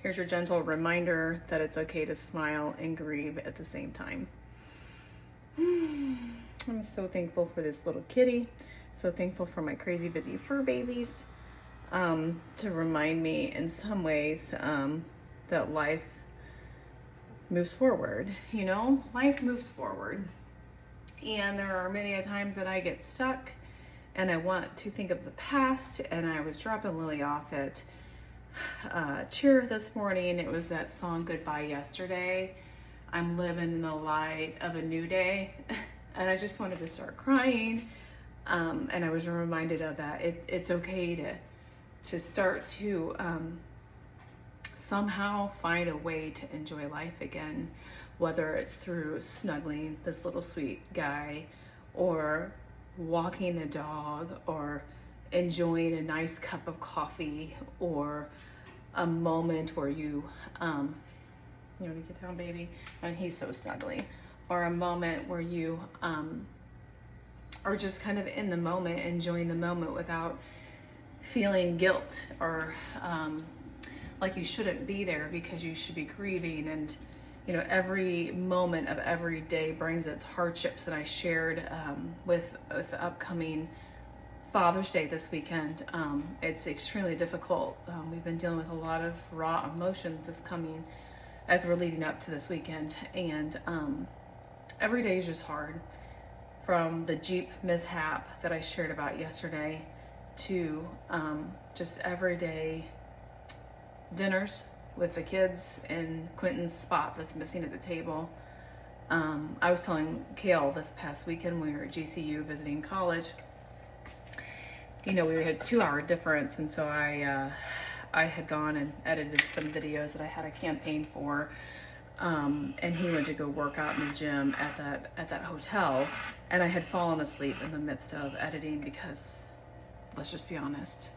Here's your gentle reminder that it's okay to smile and grieve at the same time. I'm so thankful for this little kitty. So thankful for my crazy busy fur babies, to remind me in some ways that life moves forward. You know, life moves forward. And there are many a times that I get stuck and I want to think of the past. And I was dropping Lily off at cheer this morning. It was that song Goodbye Yesterday. I'm living in the light of a new day. And I just wanted to start crying. And I was reminded of that. It's okay to start to somehow find a way to enjoy life again, whether it's through snuggling this little sweet guy, or walking the dog, or enjoying a nice cup of coffee, or a moment where you want to get down, baby? And he's so snuggly. Or a moment where you are just kind of in the moment, enjoying the moment without feeling guilt or like you shouldn't be there because you should be grieving. And you know, every moment of every day brings its hardships. And I shared with the upcoming Father's Day this weekend. It's extremely difficult. We've been dealing with a lot of raw emotions as we're leading up to this weekend. And every day is just hard. From the Jeep mishap that I shared about yesterday to just everyday dinners with the kids and Quentin's spot that's missing at the table. I was telling Kale this past weekend when we were at GCU visiting college, you know, we had a 2-hour difference, and so I had gone and edited some videos that I had a campaign for, and he went to go work out in the gym at that hotel, and I had fallen asleep in the midst of editing because, let's just be honest,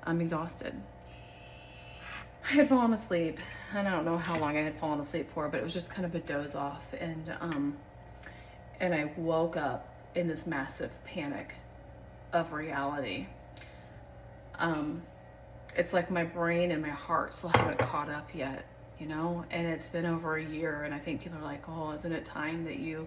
I'm exhausted. I had fallen asleep, and I don't know how long I had fallen asleep for, but it was just kind of a doze off, and I woke up in this massive panic of reality. It's like my brain and my heart still haven't caught up yet, you know, and it's been over a year, and I think people are like, oh, isn't it time that you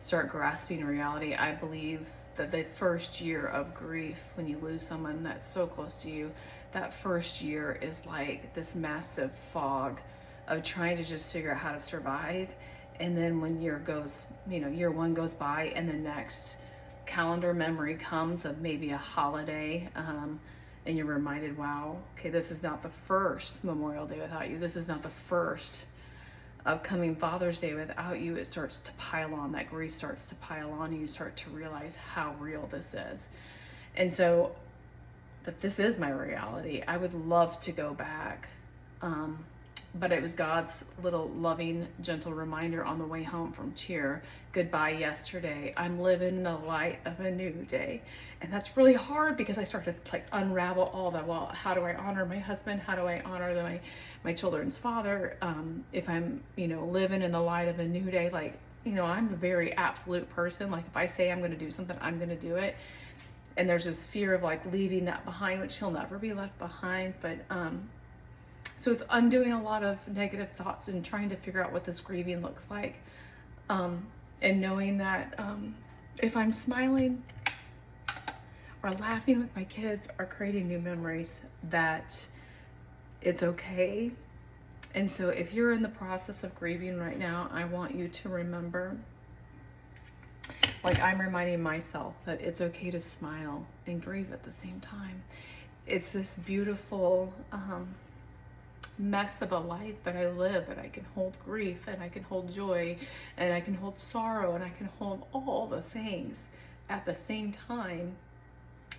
start grasping reality? I believe that the first year of grief, when you lose someone that's so close to you, that first year is like this massive fog of trying to just figure out how to survive. And then when year one goes by, and the next calendar memory comes of maybe a holiday, and you're reminded, wow, okay, this is not the first Memorial Day without you. This is not the first upcoming Father's Day without you. It starts to pile on. That grief starts to pile on, and you start to realize how real this is. And so that this is my reality. I would love to go back, but it was God's little loving, gentle reminder on the way home from cheer. Goodbye yesterday. I'm living in the light of a new day. And that's really hard because I start to like unravel all that. Well, how do I honor my husband? How do I honor my children's father? If I'm, living in the light of a new day, like, I'm a very absolute person. Like if I say I'm going to do something, I'm going to do it. And there's this fear of like leaving that behind, which he'll never be left behind. But, so it's undoing a lot of negative thoughts and trying to figure out what this grieving looks like. And knowing that if I'm smiling or laughing with my kids or creating new memories, that it's okay. And so if you're in the process of grieving right now, I want you to remember, like I'm reminding myself, that it's okay to smile and grieve at the same time. It's this beautiful mess of a life that I live, that I can hold grief and I can hold joy and I can hold sorrow and I can hold all the things at the same time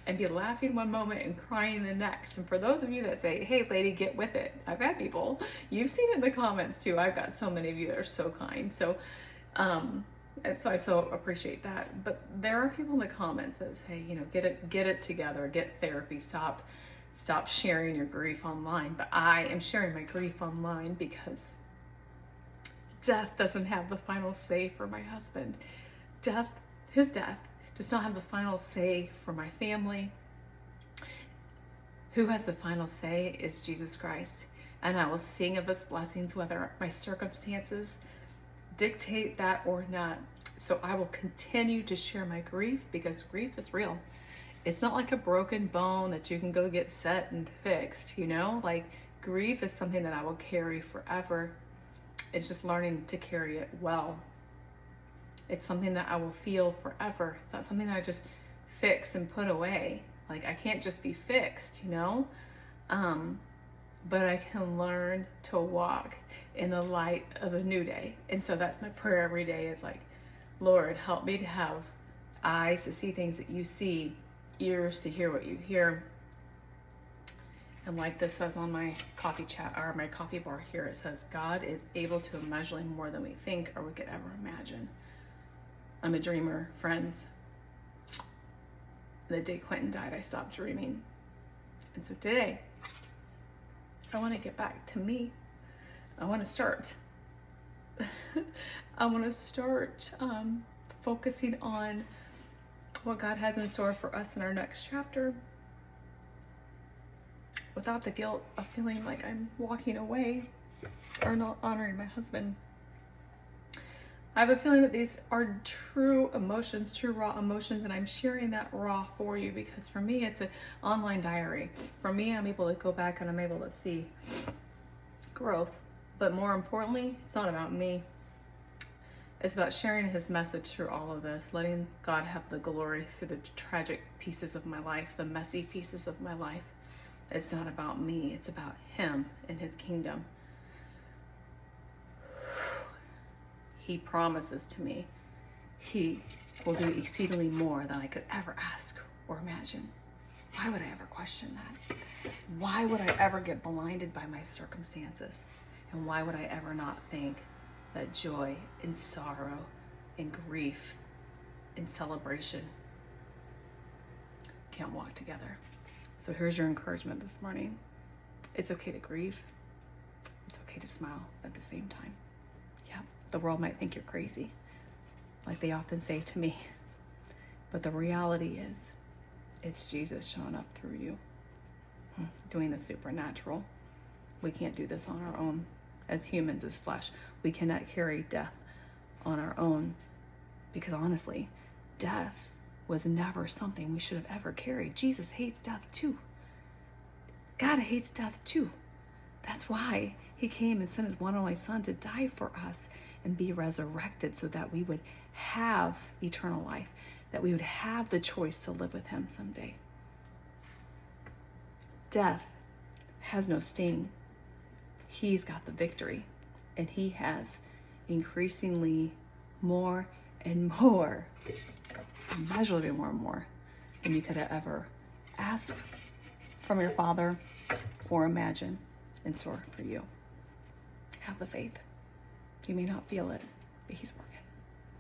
and be laughing one moment and crying the next. And for those of you that say, hey lady, get with it, I've had people, you've seen it in the comments too. I've got so many of you that are so kind. So and so I so appreciate that. But there are people in the comments that say, get it together, get therapy, stop sharing your grief online. But I am sharing my grief online because death doesn't have the final say for my husband. His death does not have the final say for my family. Who has the final say is Jesus Christ. and I will sing of his blessings, whether my circumstances dictate that or not. So I will continue to share my grief, because grief is real. It's not like a broken bone that you can go get set and fixed, you know? Like, grief is something that I will carry forever. It's just learning to carry it well. It's something that I will feel forever. It's not something that I just fix and put away. Like, I can't just be fixed, you know? But I can learn to walk in the light of a new day. And so that's my prayer every day, is like, Lord, help me to have eyes to see things that you see, ears to hear what you hear. And like this says on my coffee chat, or my coffee bar here, it says, God is able to immeasurably more than we think or we could ever imagine. I'm a dreamer, friends. The day Quentin died, I stopped dreaming. And so today, I want to get back to me. I want to start. I want to start focusing on what God has in store for us in our next chapter, without the guilt of feeling like I'm walking away or not honoring my husband. I have a feeling that these are true emotions, true raw emotions, and I'm sharing that raw for you, because for me, it's an online diary. For me, I'm able to go back and I'm able to see growth. But more importantly, it's not about me. It's about sharing his message through all of this, letting God have the glory through the tragic pieces of my life, the messy pieces of my life. It's not about me, it's about him and his kingdom. He promises to me he will do exceedingly more than I could ever ask or imagine. Why would I ever question that? Why would I ever get blinded by my circumstances? And why would I ever not think that joy and sorrow and grief and celebration can't walk together? So here's your encouragement this morning. It's okay to grieve. It's okay to smile at the same time. Yeah, the world might think you're crazy, like they often say to me. But the reality is, it's Jesus showing up through you, doing the supernatural. We can't do this on our own. As humans, as flesh, we cannot carry death on our own, because honestly, death was never something we should have ever carried. Jesus hates death too. God hates death too. That's why he came and sent his one and only son to die for us and be resurrected, so that we would have eternal life, that we would have the choice to live with him someday. Death has no sting. He's got the victory, and he has increasingly more and more, immeasurably more and more than you could have ever asked from your Father or imagine in store for you. Have the faith. You may not feel it, but he's working.